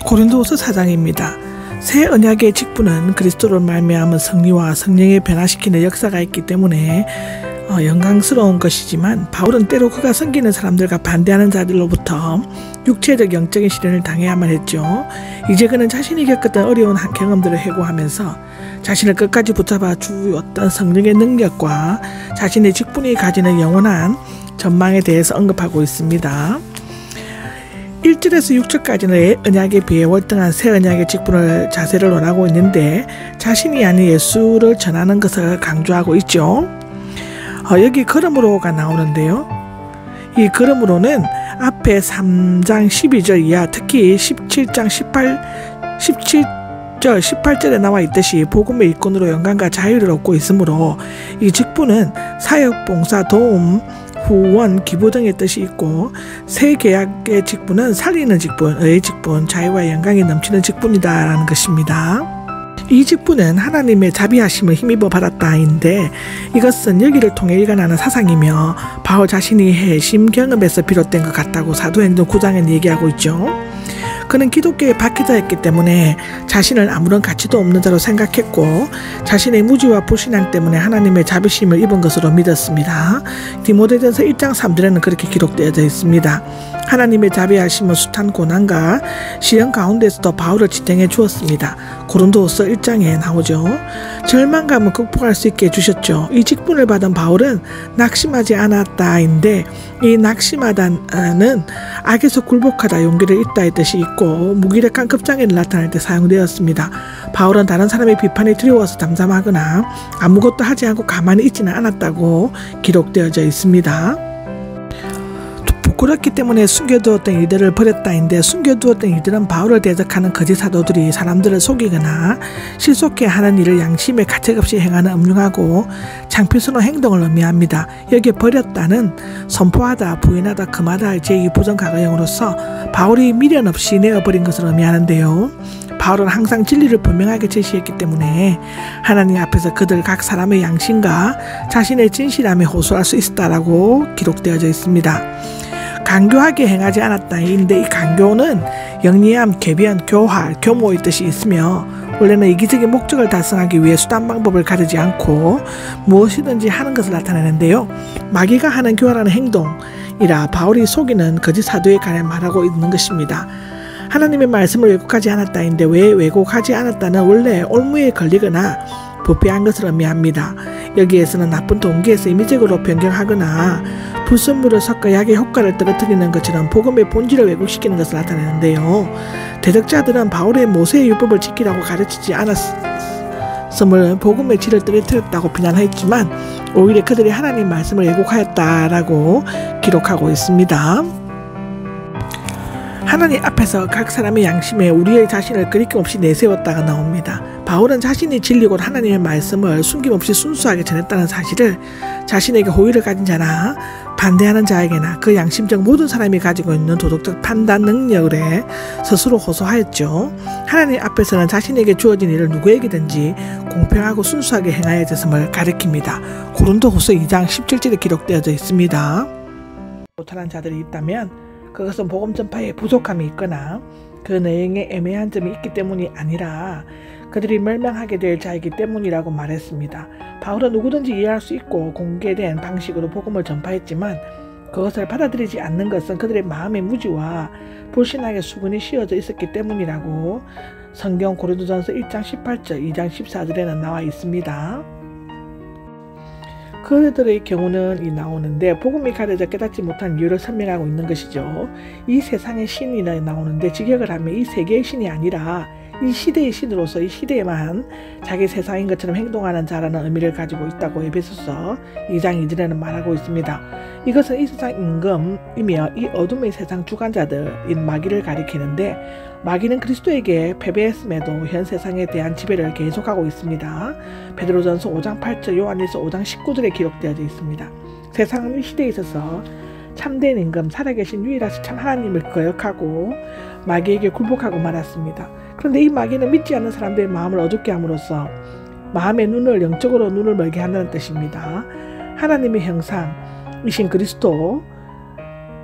고린도후서 4장입니다. 새 언약의 직분은 그리스도로 말미암은 성리와 성령에 변화시키는 역사가 있기 때문에 영광스러운 것이지만 바울은 때로 그가 섬기는 사람들과 반대하는 자들로부터 육체적 영적인 시련을 당해야만 했죠. 이제 그는 자신이 겪었던 어려운 경험들을 회고하면서 자신을 끝까지 붙잡아 주었던 성령의 능력과 자신의 직분이 가지는 영원한 전망에 대해서 언급하고 있습니다. 1절에서 6절까지는 언약에 비해 월등한 새 언약의 직분을 자세를 논하고 있는데 자신이 아닌 예수를 전하는 것을 강조하고 있죠. 여기 그러므로가 나오는데요. 이 그러므로는 앞에 3장 12절 이하 특히 17장 17절 18절에 나와 있듯이 복음의 일꾼으로 영광과 자유를 얻고 있으므로 이 직분은 사역, 봉사, 도움, 후원, 기부 등의 뜻이 있고 새 계약의 직분은 살리는 직분, 의의 직분, 자유와 영광이 넘치는 직분이다라는 것입니다. 이 직분은 하나님의 자비하심을 힘입어 받았다인데 이것은 여기를 통해 일관하는 사상이며 바울 자신이 해심 경험에서 비롯된 것 같다고 사도행전 9장에 얘기하고 있죠. 그는 기독교에 박해자였기 때문에 자신을 아무런 가치도 없는 자로 생각했고 자신의 무지와 불신앙 때문에 하나님의 자비심을 입은 것으로 믿었습니다. 디모데전서 1장 3절에는 그렇게 기록되어져 있습니다. 하나님의 자비하심은 숱한 고난과 시련 가운데서도 바울을 지탱해 주었습니다. 고린도후서 1장에 나오죠. 절망감을 극복할 수 있게 해주셨죠. 이 직분을 받은 바울은 낙심하지 않았다인데 이 낙심하다는 악에서 굴복하다 용기를 잃다의 뜻이 있고 무기력한 급장애를 나타낼 때 사용되었습니다. 바울은 다른 사람의 비판에 두려워서 잠잠하거나 아무것도 하지 않고 가만히 있지는 않았다고 기록되어져 있습니다. 부끄럽기 때문에 숨겨두었던 일들을 버렸다인데 숨겨두었던 일들은 바울을 대적하는 거짓 사도들이 사람들을 속이거나 실속해 하는 일을 양심에 가책없이 행하는 음흉하고 창피스러운 행동을 의미합니다. 여기에 버렸다는 선포하다, 부인하다, 금하다 제2부정가거형으로서 바울이 미련 없이 내어버린 것을 의미하는데요. 바울은 항상 진리를 분명하게 제시했기 때문에 하나님 앞에서 그들 각 사람의 양심과 자신의 진실함에 호소할 수 있었다라고 기록되어져 있습니다. 강교하게 행하지 않았다인데 이 강교는 영리함, 궤변, 교활, 교모의 뜻이 있으며 원래는 이기적인 목적을 달성하기 위해 수단 방법을 가리지 않고 무엇이든지 하는 것을 나타내는데요. 마귀가 하는 교활한 행동이라 바울이 속이는 거짓 사도에 관해 말하고 있는 것입니다. 하나님의 말씀을 왜곡하지 않았다인데 왜 왜곡하지 않았다는 원래 올무에 걸리거나 부패한 것을 의미합니다. 여기에서는 나쁜 동기에서 임의적으로 변경하거나 불순물을 섞어 약의 효과를 떨어뜨리는 것처럼 복음의 본질을 왜곡시키는 것을 나타내는데요. 대적자들은 바울의 모세의 율법을 지키라고 가르치지 않았음을 복음의 질을 떨어뜨렸다고 비난했지만 오히려 그들이 하나님 말씀을 왜곡하였다라고 기록하고 있습니다. 하나님 앞에서 각 사람의 양심에 우리의 자신을 그리낌없이 내세웠다가 나옵니다. 바울은 자신이 진리고 하나님의 말씀을 숨김없이 순수하게 전했다는 사실을 자신에게 호의를 가진 자나 반대하는 자에게나 그 양심적 모든 사람이 가지고 있는 도덕적 판단 능력에 스스로 호소하였죠. 하나님 앞에서는 자신에게 주어진 일을 누구에게든지 공평하고 순수하게 행하여야 됐음을 가리킵니다. 고린도후서 2장 17절에 기록되어져 있습니다. 못하는 자들이 있다면 그것은 복음 전파에 부족함이 있거나 그 내용에 애매한 점이 있기 때문이 아니라 그들이 멸망하게 될 자이기 때문이라고 말했습니다. 바울은 누구든지 이해할 수 있고 공개된 방식으로 복음을 전파했지만 그것을 받아들이지 않는 것은 그들의 마음의 무지와 불신앙의 수분이 씌어져 있었기 때문이라고 성경 고린도전서 1장 18절, 2장 14절에는 나와 있습니다. 그들의 경우는 나오는데 복음이 가려져 깨닫지 못한 이유를 설명하고 있는 것이죠. 이 세상의 신이 나오는데 직역을 하면 이 세계의 신이 아니라 이 시대의 신으로서 이 시대에만 자기 세상인 것처럼 행동하는 자라는 의미를 가지고 있다고 에베소서 2장 2절에는 말하고 있습니다. 이것은 이 세상 임금이며 이 어둠의 세상 주관자들인 마귀를 가리키는데 마귀는 그리스도에게 패배했음에도 현 세상에 대한 지배를 계속하고 있습니다. 베드로전서 5장 8절, 요한일서 5장 19절에 기록되어져 있습니다. 세상은 이 시대에 있어서 참된 임금, 살아계신 유일하신 참 하나님을 거역하고 마귀에게 굴복하고 말았습니다. 그런데 이 마귀는 믿지 않는 사람들의 마음을 어둡게 함으로써 마음의 눈을 영적으로 눈을 멀게 한다는 뜻입니다. 하나님의 형상이신 그리스도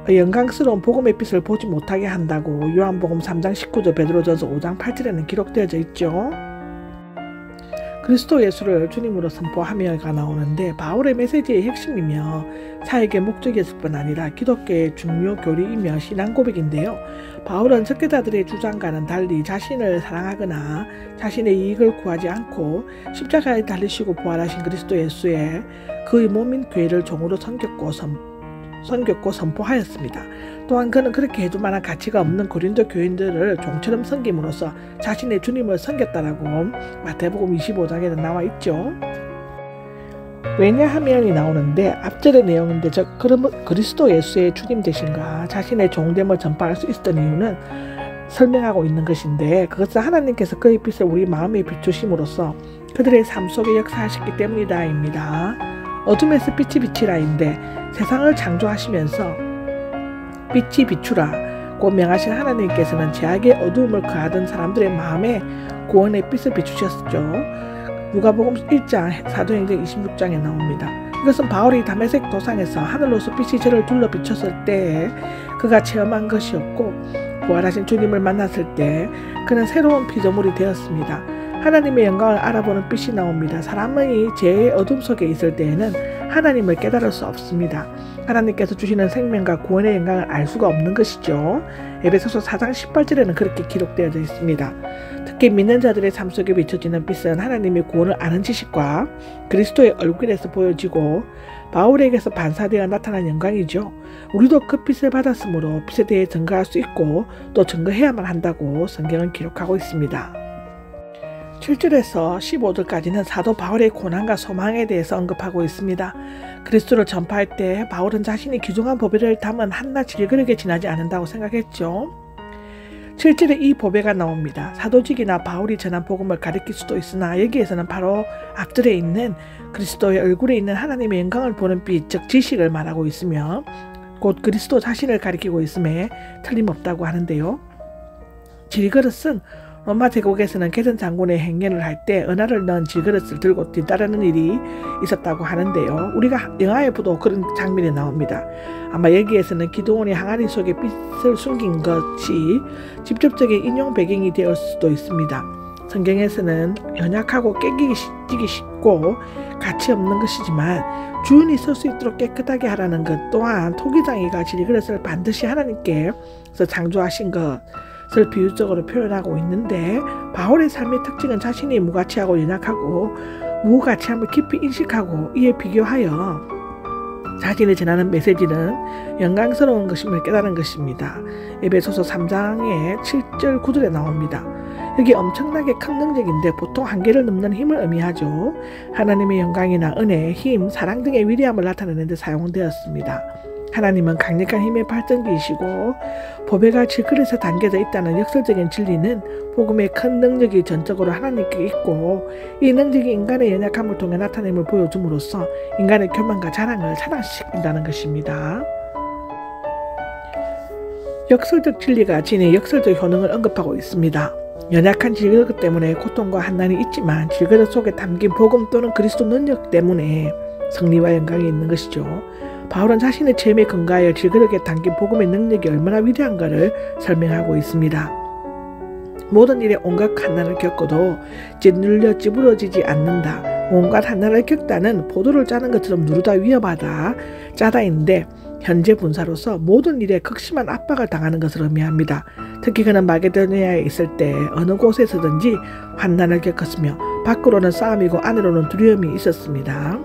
영광스러운 복음의 빛을 보지 못하게 한다고 요한복음 3장 19절, 베드로전서 5장 8절에는 기록되어져 있죠. 그리스도 예수를 주님으로 선포하며가 나오는데 바울의 메시지의 핵심이며 사역의 목적이었을 뿐 아니라 기독교의 중요 교리이며 신앙 고백인데요. 바울은 적대자들의 주장과는 달리 자신을 사랑하거나 자신의 이익을 구하지 않고 십자가에 달리시고 부활하신 그리스도 예수의 그의 몸인 교회를 종으로 섬겼고 선포하였습니다. 또한 그는 그렇게 해줄 만한 가치가 없는 고린도 교인들을 종처럼 섬김으로써 자신의 주님을 섬겼다라고 마태복음 25장에는 나와 있죠. 왜냐하면이 나오는데 앞절의 내용인데 그리스도 예수의 주님 되신가 자신의 종됨을 전파할 수 있었던 이유는 설명하고 있는 것인데 그것은 하나님께서 그의 빛을 우리 마음에 비추심으로써 그들의 삶 속에 역사하셨기 때문이다입니다. 어둠에서 빛이 비치라인데 세상을 창조하시면서 빛이 비추라고 명하신 하나님께서는 죄악의 어두움을 거하던 사람들의 마음에 구원의 빛을 비추셨죠. 누가복음 1장 사도행전 26장에 나옵니다. 이것은 바울이 다메섹 도상에서 하늘로서 빛이 저를 둘러 비쳤을 때에 그가 체험한 것이었고 부활하신 주님을 만났을 때 그는 새로운 피조물이 되었습니다. 하나님의 영광을 알아보는 빛이 나옵니다. 사람의 죄의 어둠 속에 있을 때에는 하나님을 깨달을 수 없습니다. 하나님께서 주시는 생명과 구원의 영광을 알 수가 없는 것이죠. 에베소서 4장 18절에는 그렇게 기록되어져 있습니다. 특히 믿는 자들의 삶 속에 비춰지는 빛은 하나님의 구원을 아는 지식과 그리스도의 얼굴에서 보여지고 바울에게서 반사되어 나타난 영광이죠. 우리도 그 빛을 받았으므로 빛에 대해 증거할 수 있고 또 증거해야만 한다고 성경은 기록하고 있습니다. 7절에서 15절까지는 사도 바울의 고난과 소망에 대해서 언급하고 있습니다. 그리스도를 전파할 때 바울은 자신이 귀중한 보배를 담은 한낱 질그릇에 지나지 않는다고 생각했죠. 7절에 이 보배가 나옵니다. 사도직이나 바울이 전한 복음을 가리킬 수도 있으나 여기에서는 바로 앞절에 있는 그리스도의 얼굴에 있는 하나님의 영광을 보는 빛, 즉 지식을 말하고 있으며 곧 그리스도 자신을 가리키고 있음에 틀림없다고 하는데요. 질그릇은 로마 제국에서는 개선 장군의 행렬을 할 때 은하를 넣은 질그릇을 들고 뒤따르는 일이 있었다고 하는데요. 우리가 영화에 보도 그런 장면이 나옵니다. 아마 여기에서는 기드온이 항아리 속에 빛을 숨긴 것이 직접적인 인용 배경이 되었을 수도 있습니다. 성경에서는 연약하고 깨지기 쉽고 가치 없는 것이지만 주인이 쓸 수 있도록 깨끗하게 하라는 것 또한 토기장이가 질그릇을 반드시 하나님께서 창조하신 것을 비유적으로 표현하고 있는데 바울의 삶의 특징은 자신이 무가치하고 연약하고 무가치함을 깊이 인식하고 이에 비교하여 자신이 전하는 메시지는 영광스러운 것임을 깨달은 것입니다. 에베소서 3장의 7절 9절에 나옵니다. 여기 엄청나게 큰 능력인데 보통 한계를 넘는 힘을 의미하죠. 하나님의 영광이나 은혜, 힘, 사랑 등의 위대함을 나타내는 데 사용되었습니다. 하나님은 강력한 힘의 발전기이시고 보배가 질그릇에 담겨져 있다는 역설적인 진리는 복음의 큰 능력이 전적으로 하나님께 있고 이 능력이 인간의 연약함을 통해 나타냄을 보여줌으로써 인간의 교만과 자랑을 차단시킨다는 것입니다. 역설적 진리가 지닌 역설적 효능을 언급하고 있습니다. 연약한 질그릇 때문에 고통과 한난이 있지만 질그릇 속에 담긴 복음 또는 그리스도 능력 때문에 승리와 영광이 있는 것이죠. 바울은 자신의 체험에 근거하여 질그릇에 담긴 복음의 능력이 얼마나 위대한가를 설명하고 있습니다. 모든 일에 온갖 한난을 겪어도 짓눌려 찌부러지지 않는다. 온갖 한난을 겪다는 포도를 짜는 것처럼 누르다 위험하다. 짜다인데 현재 분사로서 모든 일에 극심한 압박을 당하는 것을 의미합니다. 특히 그는 마게도니아에 있을 때 어느 곳에서든지 환난을 겪었으며 밖으로는 싸움이고 안으로는 두려움이 있었습니다.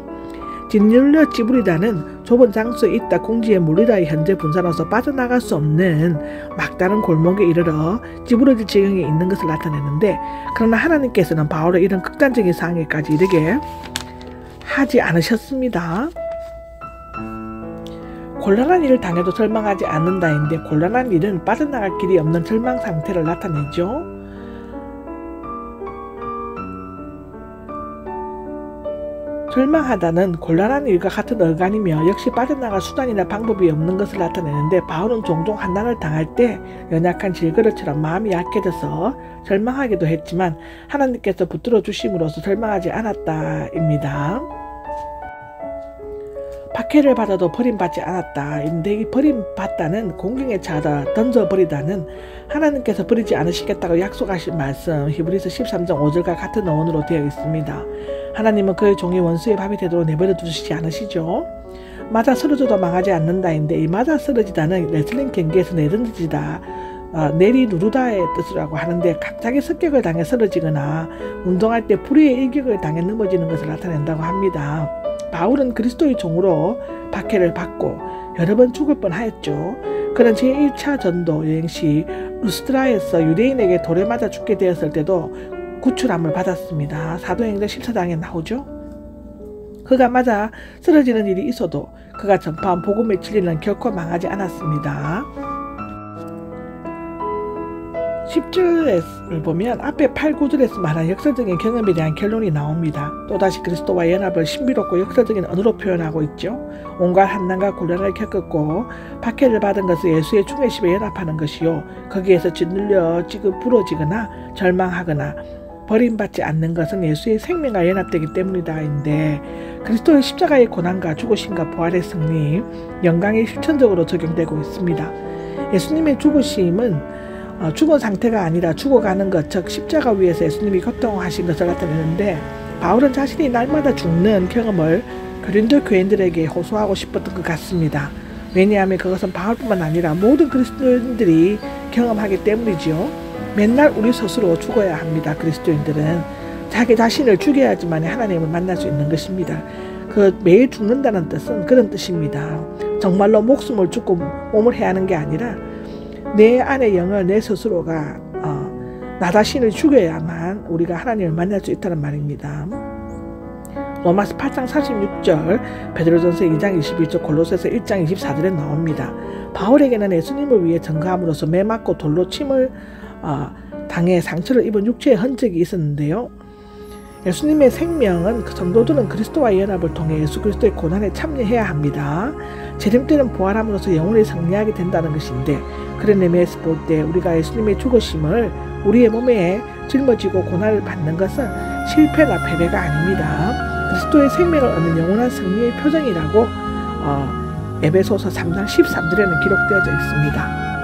짓눌려 찌부리다는 좁은 장소에 있다 궁지에 몰리다의 현재 분사로서 빠져나갈 수 없는 막다른 골목에 이르러 찌부러질 지경에 있는 것을 나타내는데 그러나 하나님께서는 바울의 이런 극단적인 상황에까지 이르게 하지 않으셨습니다. 곤란한 일을 당해도 절망하지 않는다인데 곤란한 일은 빠져나갈 길이 없는 절망 상태를 나타내죠. 절망하다는 곤란한 일과 같은 어간이며 역시 빠져나갈 수단이나 방법이 없는 것을 나타내는데 바울은 종종 환난을 당할 때 연약한 질그릇처럼 마음이 약해져서 절망하기도 했지만 하나님께서 붙들어 주심으로써 절망하지 않았다입니다. 박해를 받아도 버림받지 않았다. 인데 이 버림받다는 공경에 처하다 던져버리다는 하나님께서 버리지 않으시겠다고 약속하신 말씀 히브리서 13장 5절과 같은 어원으로 되어 있습니다. 하나님은 그의 종이 원수의 밥이 되도록 내버려 두시지 않으시죠. 맞아 쓰러져도 망하지 않는다인데 이 맞아 쓰러지다는 레슬링 경기에서 내던지다 내리 누르다의 뜻이라고 하는데 갑자기 습격을 당해 쓰러지거나 운동할 때 불의의 일격을 당해 넘어지는 것을 나타낸다고 합니다. 바울은 그리스도의 종으로 박해를 받고 여러 번 죽을 뻔하였죠. 그는 제1차 전도 여행 시 루스드라에서 유대인에게 돌에 맞아 죽게 되었을 때도 구출함을 받았습니다. 사도행전 14장에 나오죠. 그가 맞아 쓰러지는 일이 있어도 그가 전파한 복음의 진리는 결코 망하지 않았습니다. 10절을 보면 앞에 8, 9절에서 말한 역설적인 경험에 대한 결론이 나옵니다. 또다시 그리스도와 연합을 신비롭고 역설적인 언어로 표현하고 있죠. 온갖 한난과 곤란을 겪었고 박해를 받은 것은 예수의 중매심에 연합하는 것이요 거기에서 짓눌려 부러지거나 절망하거나 버림받지 않는 것은 예수의 생명과 연합되기 때문이다인데 그리스도의 십자가의 고난과 죽으심과 부활의 승리, 영광이 실천적으로 적용되고 있습니다. 예수님의 죽으심은 죽은 상태가 아니라 죽어가는 것, 즉 십자가 위에서 예수님이 고통하신 것을 나타내는데 바울은 자신이 날마다 죽는 경험을 고린도 교인들에게 호소하고 싶었던 것 같습니다. 왜냐하면 그것은 바울뿐만 아니라 모든 그리스도인들이 경험하기 때문이지요. 맨날 우리 스스로 죽어야 합니다. 그리스도인들은 자기 자신을 죽여야지만 하나님을 만날 수 있는 것입니다. 그 매일 죽는다는 뜻은 그런 뜻입니다. 정말로 목숨을 죽고 몸을 해하는 게 아니라 내 안의 영을 내 스스로가 나 자신을 죽여야만 우리가 하나님을 만날 수 있다는 말입니다. 로마서 8장 46절, 베드로전서 2장 21절, 골로새서 1장 24절에 나옵니다. 바울에게는 예수님을 위해 전가함으로써 매 맞고 돌로 침을 당해 상처를 입은 육체의 흔적이 있었는데요. 예수님의 생명은 성도들은 그리스도와의 연합을 통해 예수 그리스도의 고난에 참여해야 합니다. 재림 때는 부활함으로써 영원히 승리하게 된다는 것인데 그런 의미에서 볼 때 우리가 예수님의 죽으심을 우리의 몸에 짊어지고 고난을 받는 것은 실패나 패배가 아닙니다. 그리스도의 생명을 얻는 영원한 승리의 표정이라고 에베소서 3장 13절에는 기록되어져 있습니다.